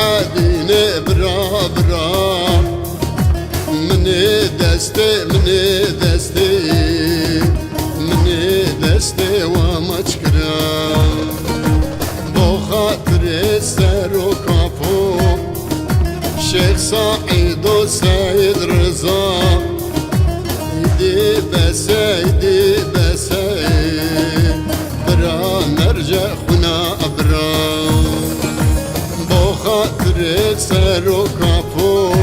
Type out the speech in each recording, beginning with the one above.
حديني برا برا مني دستي مني دستي مني دستي ومشكرا بو خاطر السر وكافو شيخ سعيد وسيد رضا يدي بسيدي بسيد برا نرجع خنا برا بو خاطر السر وكافو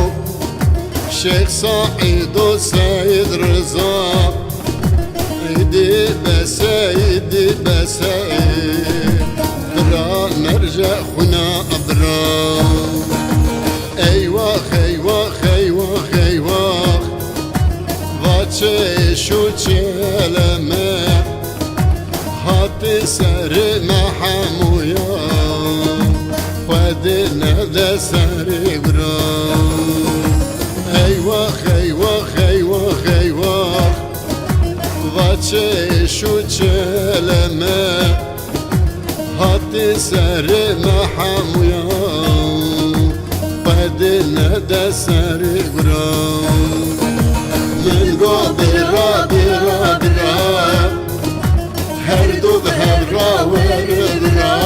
شيخ سعيد وسيد رضا يدي بسيدي بسيد برا نرجع خنا برا ايواخ ايواخ ايواخ ايواخ vache شو çeleme hati seri mahamuya خدنا ذا سري برا ايواخ ايواخ ايواخ ايواخ vache شو çeleme hati seri mahamuya خدنا ذا سري برا من قابرا برا برا هر دو بهرا وربرا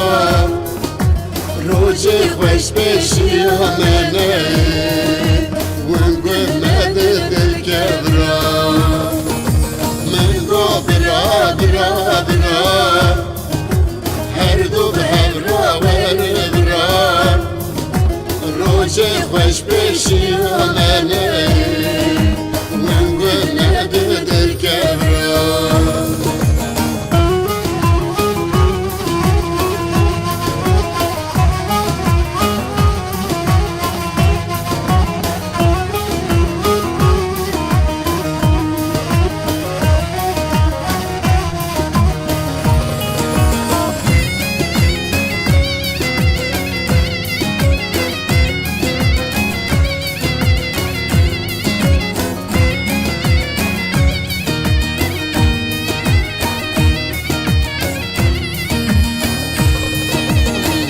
روجي خوش بشي مني ونقول مدد الكبرا من قابرا برا برا هر دو بهرا وربرا روجي خوش بشي مني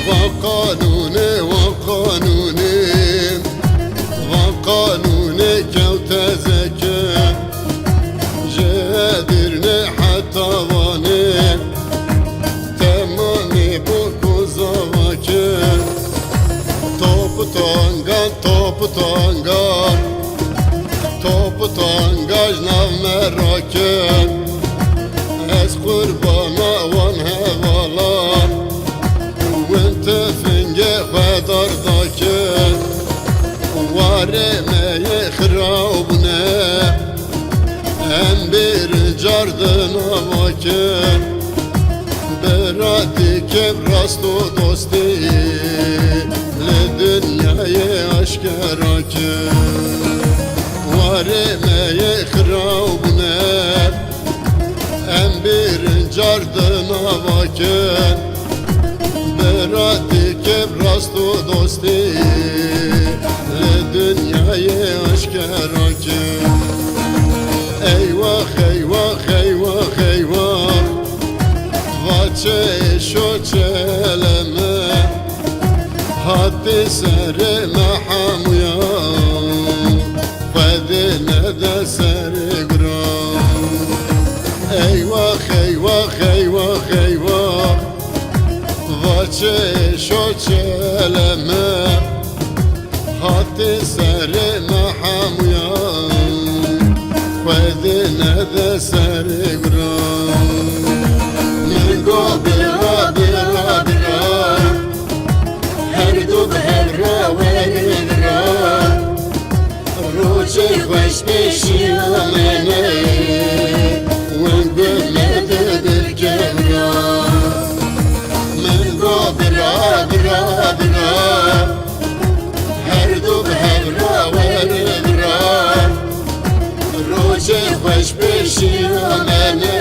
وقانوني وقانوني وقانوني كوتا زكا جادرني حتى واني تمامي بوكو زواكا توب تانغا توب تانغا توب تانغا جناو مراكا از قربانا وان هوالا وانت فنجي خدر ذاكر وارمي خرابنا ام بير جاردنا واكر براتي كبراست و دوستي لدنياي اشكراك وارمي خرابنا ام بير جاردنا واكر براتي كبراست و دوستي لدنياي اشكراك ايواخ ايواخ ايواخ ايواخ vache شو çeleme hati seri mahamuya خدنا ذا سري برا ايواخ ايواخ ايواخ ايواخ vache شو çeleme hati seri mahamuya خدنا ذا سري برا من قابرا برا برا هر دو بهرا وربرا روجي خوش بشي مني ونقول مدد الكبرا من قابرا برا برا هر دو بهرا وربرا روجي خوش بشي مني